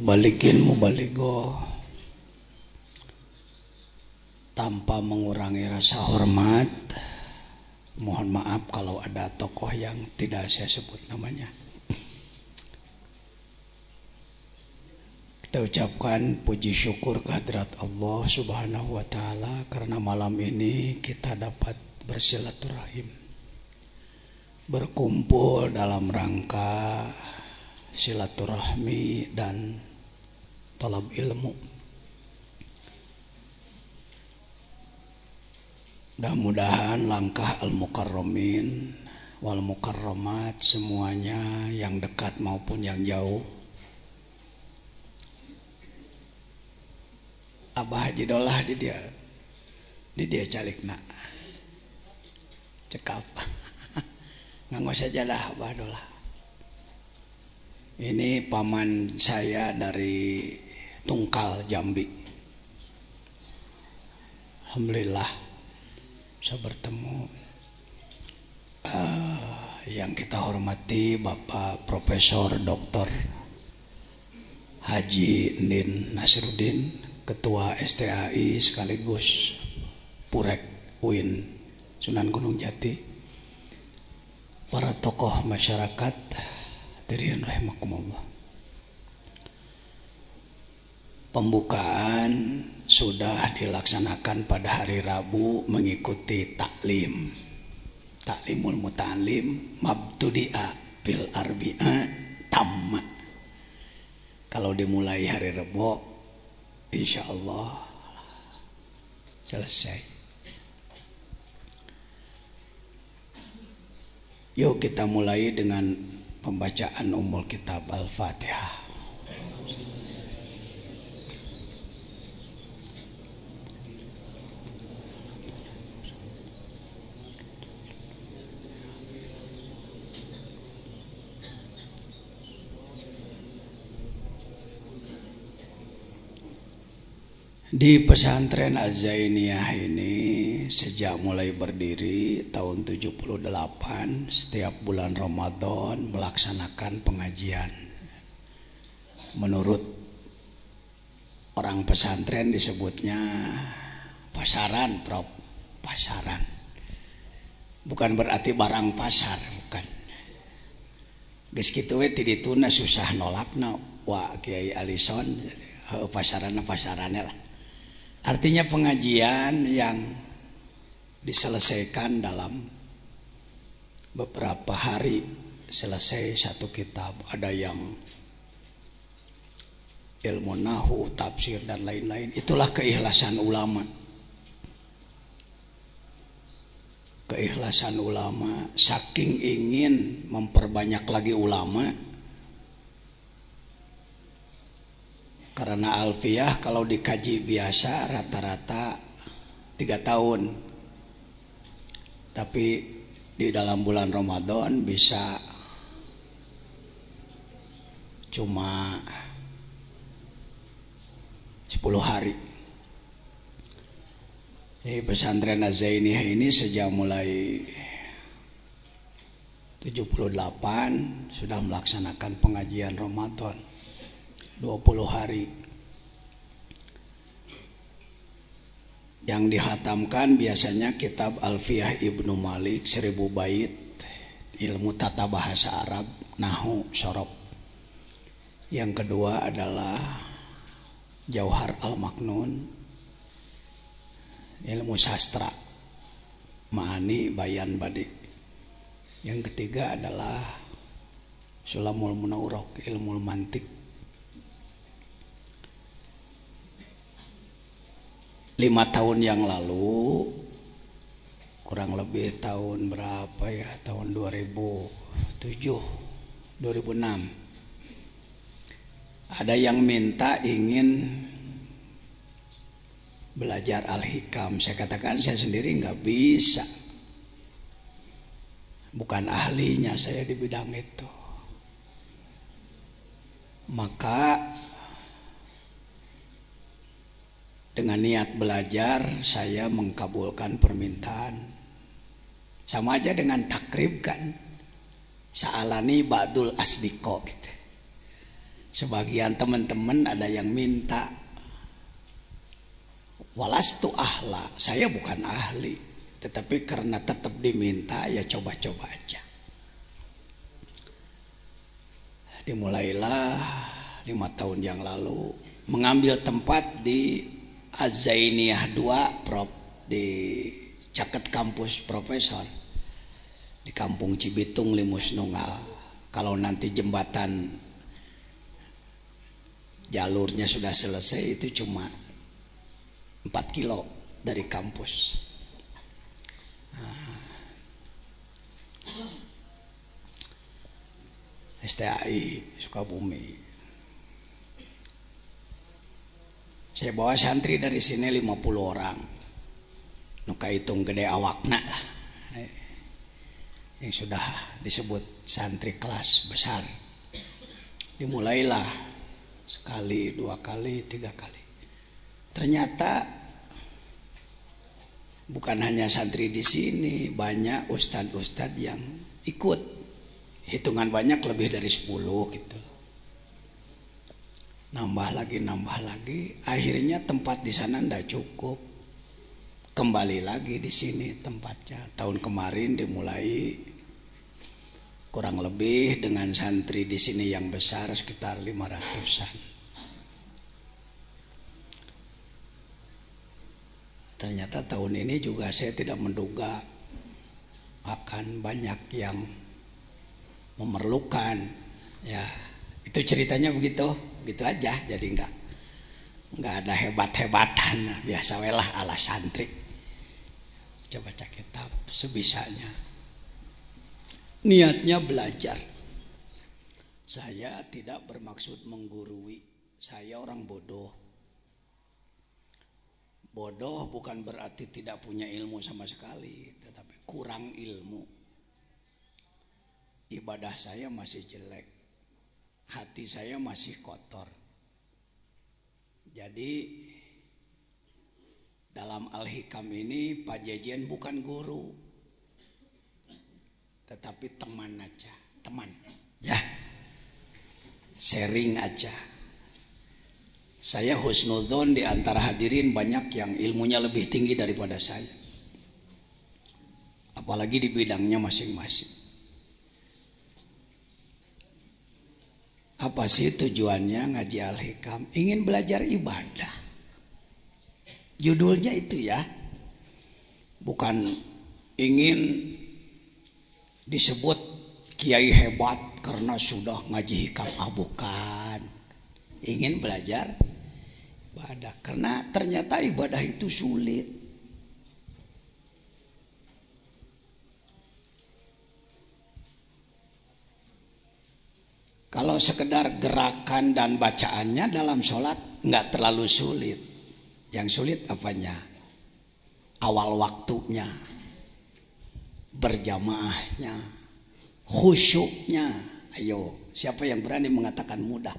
mubalikin mubaligo tanpa mengurangi rasa hormat. Mohon maaf kalau ada tokoh yang tidak saya sebut namanya. Kita ucapkan puji syukur kehadirat Allah Subhanahu wa Ta'ala karena malam ini kita dapat bersilaturahim, berkumpul dalam rangka silaturahmi dan talab ilmu. Mudah-mudahan langkah al-mukarramin wal mukarramat semuanya yang dekat maupun yang jauh. Abah Haji Dolah di dia calikna cekap nganggo sajadah Abah Dolah. Ini paman saya dari Tungkal Jambi. Alhamdulillah saya bertemu yang kita hormati Bapak Profesor Dr. Haji Nin Nasiruddin, Ketua STAI sekaligus Purek UIN Sunan Gunung Jati, para tokoh masyarakat hadirin rahimakumullah. Pembukaan sudah dilaksanakan pada hari Rabu mengikuti taklimul muta'alim mabtudi'a fil arbi'a tamma. Kalau dimulai hari Rabu insya Allah selesai. Yuk kita mulai dengan pembacaan Ummul Kitab Al-Fatihah. Di pesantren Az-Zainiyah ini sejak mulai berdiri tahun 78 setiap bulan Ramadan melaksanakan pengajian. Menurut orang pesantren disebutnya pasaran, Prof. Pasaran. Bukan berarti barang pasar, bukan. Geus kitu we ti dituna susah nolakna wa Kiai Alison pasarannya lah. Artinya pengajian yang diselesaikan dalam beberapa hari selesai satu kitab. Ada yang ilmu nahu, tafsir dan lain-lain. Itulah keikhlasan ulama. Keikhlasan ulama saking ingin memperbanyak lagi ulama. Karena alfiyah kalau dikaji biasa rata-rata 3 tahun. Tapi di dalam bulan Ramadan bisa cuma 10 hari. Pesantren Az-Zainiyah ini sejak mulai 78 sudah melaksanakan pengajian Ramadan 20 hari. Yang dihatamkan biasanya kitab Alfiyah Ibnu Malik 1000 bait, ilmu tata bahasa Arab, nahu, sorob. Yang kedua adalah Jauhar Al-Maknun, ilmu sastra, ma'ani, bayan, badi. Yang ketiga adalah Sulamul Munawwarah, ilmu mantik. 5 tahun yang lalu, kurang lebih tahun berapa ya, tahun 2007, 2006, ada yang minta ingin belajar Al-Hikam. Saya katakan saya sendiri nggak bisa, bukan ahlinya saya di bidang itu. Maka dengan niat belajar saya mengkabulkan permintaan. Sama aja dengan takrib kan. Sa'alani ba'dul asdiqo gitu. Sebagian teman-teman ada yang minta, walastu ahla, saya bukan ahli, tetapi karena tetap diminta ya coba-coba aja. Dimulailah 5 tahun yang lalu mengambil tempat di Az-Zainiyah 2 Prof, di Caket Kampus Profesor di Kampung Cibitung Limus Nunggal. Kalau nanti jembatan jalurnya sudah selesai, itu cuma 4 kilo dari kampus. STAI Sukabumi. Saya bawa santri dari sini 50 orang. Nuka hitung gede awakna lah. Yang sudah disebut santri kelas besar. Dimulailah sekali, 2 kali, 3 kali. Ternyata bukan hanya santri di sini, banyak ustadz-ustadz yang ikut. Hitungan banyak, lebih dari 10 gitu. Nambah lagi. Akhirnya tempat di sana ndak cukup. Kembali lagi di sini tempatnya. Tahun kemarin dimulai kurang lebih dengan santri di sini yang besar sekitar 500-an. Ternyata tahun ini juga saya tidak menduga akan banyak yang memerlukan, ya. Itu ceritanya begitu aja. Jadi nggak ada hebat-hebatan, biasa welah ala santri. Coba baca kitab sebisanya. Niatnya belajar. Saya tidak bermaksud menggurui. Saya orang bodoh. Bodoh bukan berarti tidak punya ilmu sama sekali, tetapi kurang ilmu. Ibadah saya masih jelek. Hati saya masih kotor. Jadi dalam Al-Hikam ini Pak Jejen bukan guru, tetapi teman aja, teman, ya, sharing aja. Saya husnudzon di antara hadirin banyak yang ilmunya lebih tinggi daripada saya, apalagi di bidangnya masing-masing. Apa sih tujuannya ngaji Al-Hikam? Ingin belajar ibadah. Judulnya itu ya. Bukan ingin disebut kiai hebat karena sudah ngaji hikam. Bukan. Ingin belajar ibadah. Karena ternyata ibadah itu sulit. Kalau sekedar gerakan dan bacaannya dalam sholat nggak terlalu sulit. Yang sulit apanya? Awal waktunya, berjamaahnya, khusyuknya. Ayo, siapa yang berani mengatakan mudah?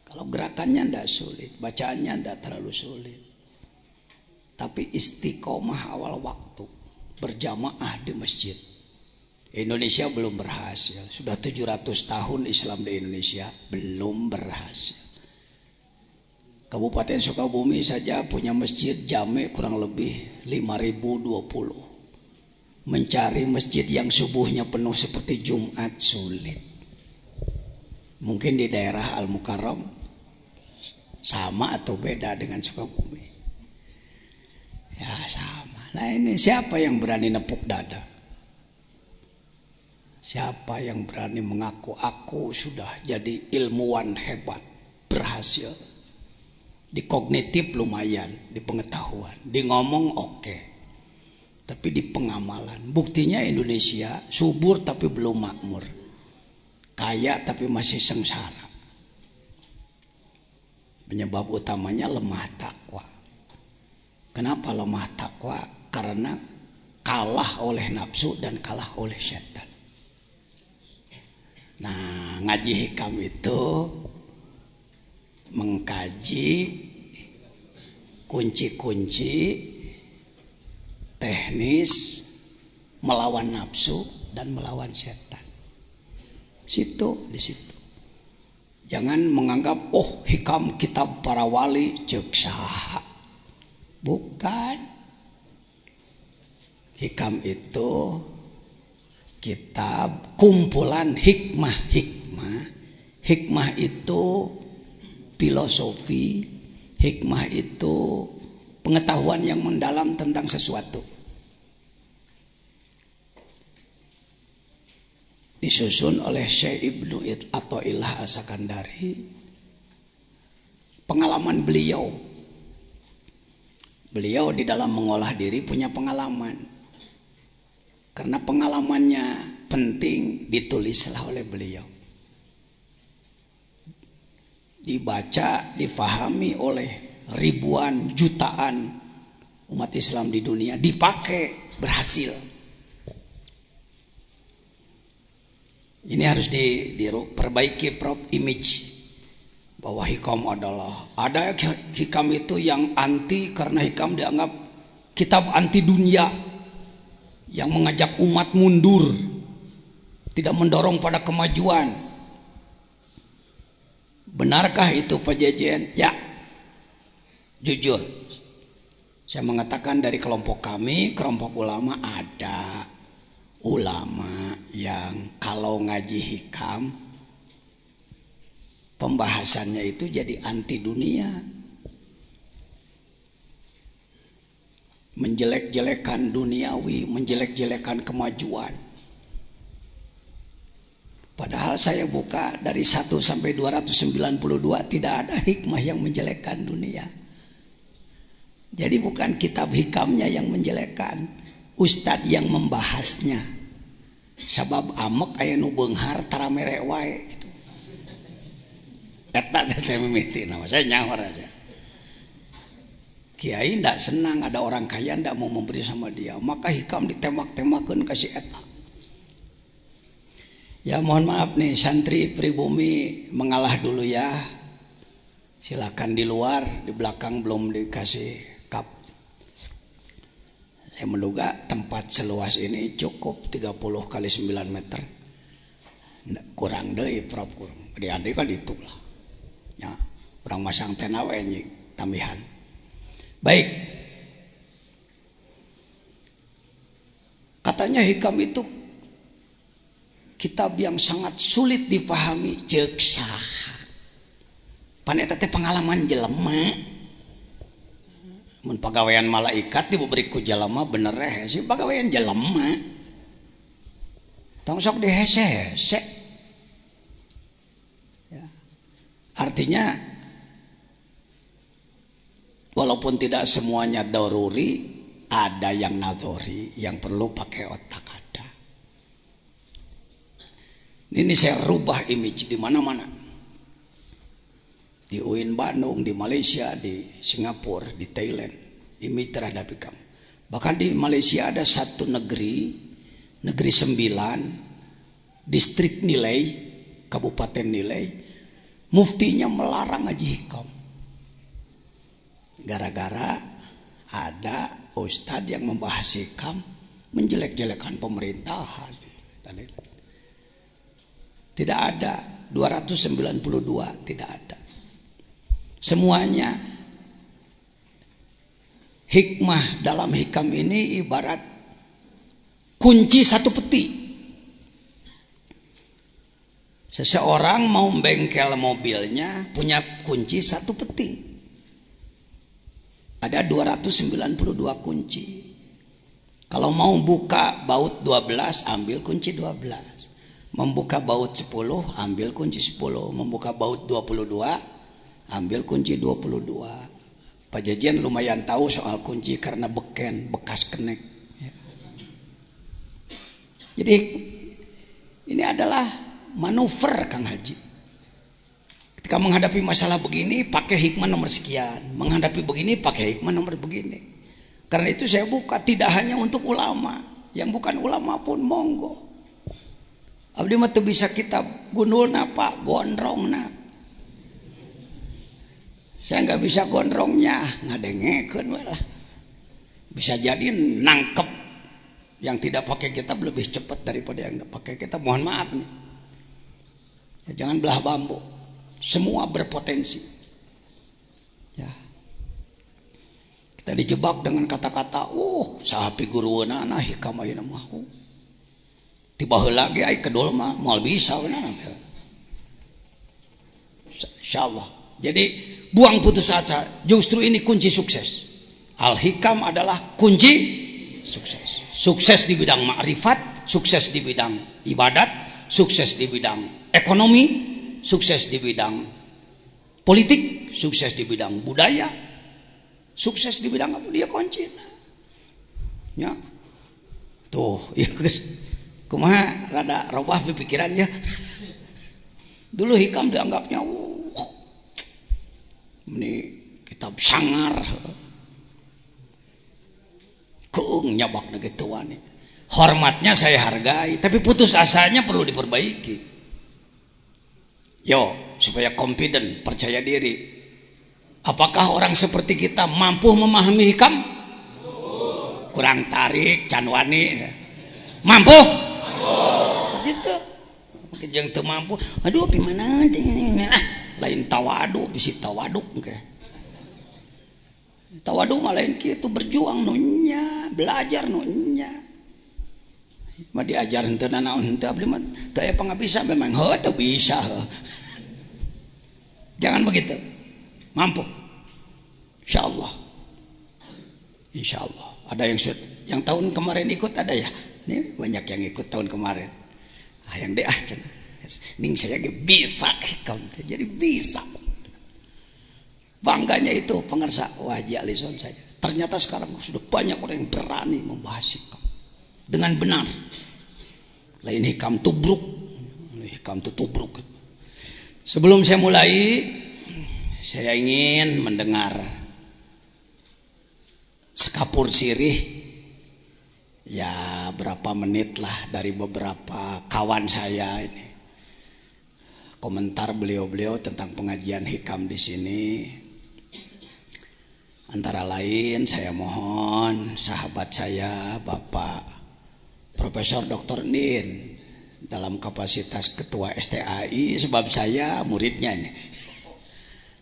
Kalau gerakannya nggak sulit, bacaannya nggak terlalu sulit. Tapi istiqomah awal waktu, berjamaah di masjid. Indonesia belum berhasil. Sudah 700 tahun Islam di Indonesia belum berhasil. Kabupaten Sukabumi saja punya masjid jame kurang lebih 5.020. Mencari masjid yang subuhnya penuh seperti Jumat sulit. Mungkin di daerah Al-Mukarram sama atau beda dengan Sukabumi? Ya sama. Nah ini siapa yang berani nepuk dada? Siapa yang berani mengaku aku sudah jadi ilmuwan hebat, berhasil. Di kognitif lumayan, di pengetahuan, di ngomong oke. Tapi di pengamalan, buktinya Indonesia subur tapi belum makmur. Kaya tapi masih sengsara. Penyebab utamanya lemah takwa. Kenapa lemah takwa? Karena kalah oleh nafsu dan kalah oleh setan. Nah, ngaji hikam itu mengkaji kunci-kunci teknis melawan nafsu dan melawan setan. Di situ. Jangan menganggap hikam kitab para wali ceuk saha. Bukan. Hikam itu kitab kumpulan hikmah-hikmah. Hikmah itu filosofi, hikmah itu pengetahuan yang mendalam tentang sesuatu. Disusun oleh Syekh Ibnu Athaillah As-Sakandari. Pengalaman beliau di dalam mengolah diri punya pengalaman. Karena pengalamannya penting, ditulislah oleh beliau. Dibaca, difahami oleh ribuan, jutaan umat Islam di dunia, dipakai, berhasil. Ini harus diperbaiki image bahwa hikam ada hikam itu yang anti karena hikam dianggap kitab anti dunia yang mengajak umat mundur, tidak mendorong pada kemajuan. Benarkah itu Pak Jejen? Ya, jujur saya mengatakan dari kelompok kami, kelompok ulama, ada ulama yang kalau ngaji hikam pembahasannya itu jadi anti dunia, menjelek-jelekan duniawi, menjelek-jelekan kemajuan. Padahal saya buka dari 1 sampai 292 tidak ada hikmah yang menjelekkan dunia. Jadi bukan kitab hikamnya yang menjelekkan, ustadz yang membahasnya. Sabab amek aya nu beunghar tara mere wae gitu. Eta teh mimiti nama saya nyawar aja. Kiai ndak senang ada orang kaya ndak mau memberi sama dia, maka hikam ditembak-tembakeun ka si eta. Ya mohon maaf nih santri pribumi mengalah dulu ya. Silakan di luar, di belakang belum dikasih kap. Saya menduga tempat seluas ini cukup 30 kali 9 meter. Kurang deui prop kurang. Di kan itu lah. Ya, urang masang tena we nyik tambihan. Baik. Katanya hikam itu kitab yang sangat sulit dipahami, ceuk saha. Pan eta teh pengalaman jelema. Mun pagawean malaikat diberi ku jalema bener hese pagawean jelema. Tong sok dihese-hese. Ya. Artinya walaupun tidak semuanya daruri, ada yang nadhori yang perlu pakai otak ada. Ini saya rubah image di mana-mana. Di UIN Bandung, di Malaysia, di Singapura, di Thailand, image terhadap hikam. Bahkan di Malaysia ada satu negeri 9, distrik Nilai, kabupaten Nilai, muftinya melarang ngaji hikam. Gara-gara ada ustadz yang membahas hikam, menjelek-jelekan pemerintahan. Tidak ada, 292 tidak ada. Semuanya hikmah dalam hikam ini ibarat kunci satu peti. Seseorang mau bengkel mobilnya punya kunci satu peti. Ada 292 kunci. Kalau mau buka baut 12 ambil kunci 12. Membuka baut 10 ambil kunci 10. Membuka baut 22 ambil kunci 22. Pak Jajan lumayan tahu soal kunci karena bekas kenek. Jadi ini adalah manuver Kang Haji. Ketika menghadapi masalah begini pakai hikmah nomor sekian, menghadapi begini pakai hikmah nomor begini. Karena itu saya buka tidak hanya untuk ulama, yang bukan ulama pun monggo. Abdi mah teu bisa kitab gundulna Pak, gondrongna. Saya nggak bisa gondrongnya, ngadengekeun we lah. Bisa jadi nangkep yang tidak pakai kitab lebih cepat daripada yang pakai kitab. Mohon maaf nih. Ya, jangan belah bambu. Semua berpotensi. Ya. Kita dijebak dengan kata-kata, sahapi guruana nah hikam ayeuna mah. Tiba heula ge ai kedol mah moal bisa benar. Insyaallah. Jadi buang putus asa, justru ini kunci sukses. Al-hikam adalah kunci sukses. Sukses di bidang ma'rifat, sukses di bidang ibadat, sukses di bidang ekonomi, sukses di bidang politik, sukses di bidang budaya, sukses di bidang apa dia kunci. Ya. Tuh, ya kumaha rada robah pikirannya. Dulu hikam dianggapnya ini kitab sangar. Keung nyabak negituan. Hormatnya saya hargai, tapi putus asanya perlu diperbaiki. Yo, supaya confident, percaya diri. Apakah orang seperti kita mampu memahami hikam? Kurang tarik, canwani. Mampu? Gitu. Mungkin yang teu mampu. Aduh, gimana? Lain tawadu, bisi tawaduk ke. Tawadu malain kitu berjuang nunya, belajar nunya. Mah diajar henteu naon henteu abdi mah teu aya pangabisa memang teu bisa. Jangan begitu. Mampu. Insyaallah. Insyaallah. Ada yang tahun kemarin ikut ada ya? Ini banyak yang ikut tahun kemarin. Yang deh cenah. Ning saya ge bisa hikam jadi bisa. Bangganya itu pengersa Haji Alison saja. Ternyata sekarang sudah banyak orang yang berani membahas hikam dengan benar. Lain hikam tubruk, hikam tubruk. Sebelum saya mulai, saya ingin mendengar sekapur sirih, ya berapa menit lah dari beberapa kawan saya ini. Komentar beliau-beliau tentang pengajian hikam di sini. Antara lain saya mohon sahabat saya Bapak Profesor Dr. Nin dalam kapasitas Ketua STAI, sebab saya muridnya nih.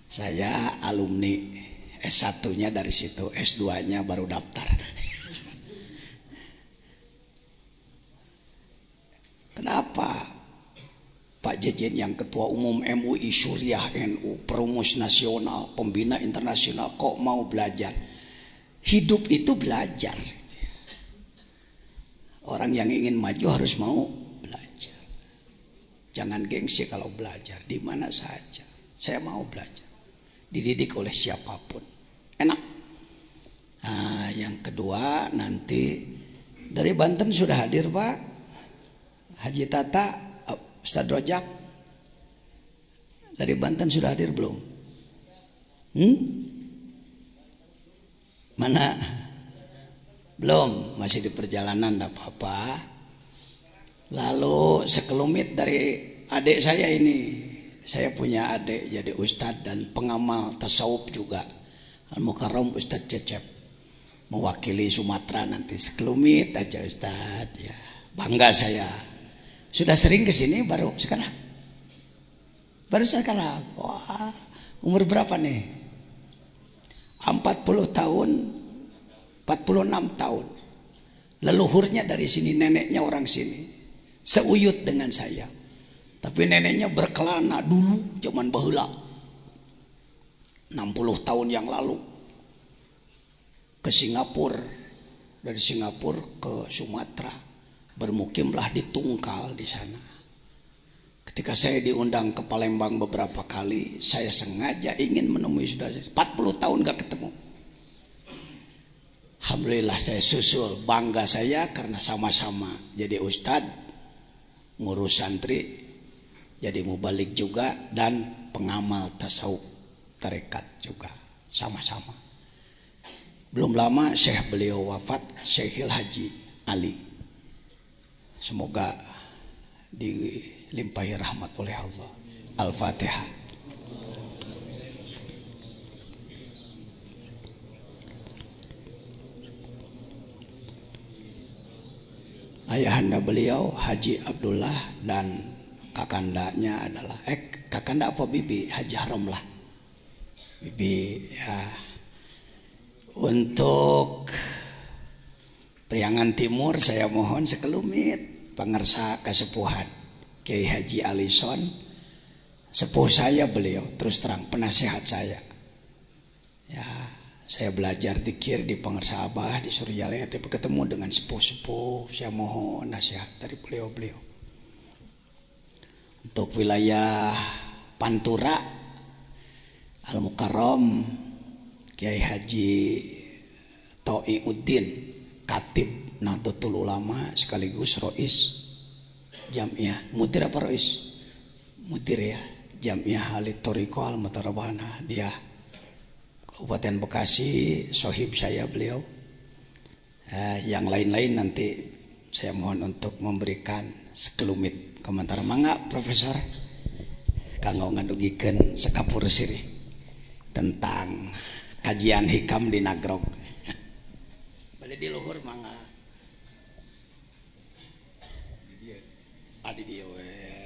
Saya alumni S1-nya dari situ, S2-nya baru daftar. Kenapa Pak Jejen yang Ketua Umum MUI Suriah NU, perumus nasional, pembina internasional kok mau belajar? Hidup itu belajar. Orang yang ingin maju harus mau belajar. Jangan gengsi kalau belajar di mana saja. Saya mau belajar. Dididik oleh siapapun. Enak. Nah, yang kedua nanti dari Banten sudah hadir Pak Haji Tata, Ustaz Rojak. Dari Banten sudah hadir belum? Mana? Belum, masih di perjalanan, tidak apa-apa. Lalu sekelumit dari adik saya ini. Saya punya adik jadi ustadz dan pengamal tasawuf juga. Al-Mukarram Ustadz Cecep. Mewakili Sumatera nanti. Sekelumit aja Ustadz. Ya, bangga saya. Sudah sering ke sini baru sekarang? Baru sekarang. Wah, umur berapa nih? 40 tahun, 46 tahun. Leluhurnya dari sini, neneknya orang sini. Seuyut dengan saya. Tapi neneknya berkelana dulu zaman baheula. 60 tahun yang lalu. Ke Singapura. Dari Singapura ke Sumatera. Bermukimlah di Tungkal di sana. Ketika saya diundang ke Palembang beberapa kali, saya sengaja ingin menemui saudara saya. 40 tahun gak ketemu. Alhamdulillah saya susul, bangga saya karena sama-sama jadi ustadz, ngurus santri, jadi mubalik juga, dan pengamal tasawuf tarekat juga sama-sama. Belum lama Syekh beliau wafat, Syekhil Haji Ali. Semoga dilimpahi rahmat oleh Allah. Al-Fatihah. Ayahanda beliau Haji Abdullah dan kakandanya adalah kakanda apa bibi? Haji Romlah. Bibi ya. Untuk Priangan Timur saya mohon sekelumit pangersa kasepuhan Kiai Haji Alison, sepuh saya beliau, terus terang penasehat saya. Ya, saya belajar zikir di Pangersa Abah di Surjalaya, tapi ketemu dengan sepuh-sepuh, saya mohon nasihat dari beliau-beliau. Untuk wilayah Pantura Al Mukarram Kiai Haji Toi Udin, Katib Nahdlatul Ulama sekaligus Rois Jamiah, Mudir apa Rois? Mudir ya, Jamiah Halid Toriko Al Mutarabana, dia Kabupaten Bekasi, sohib saya beliau. Yang lain-lain nanti saya mohon untuk memberikan sekelumit komentar. Mangga Profesor kanggo ngadugikeun sekapur sirih tentang kajian hikam di Nagrog. Balik di luhur mangga. Adi dia we.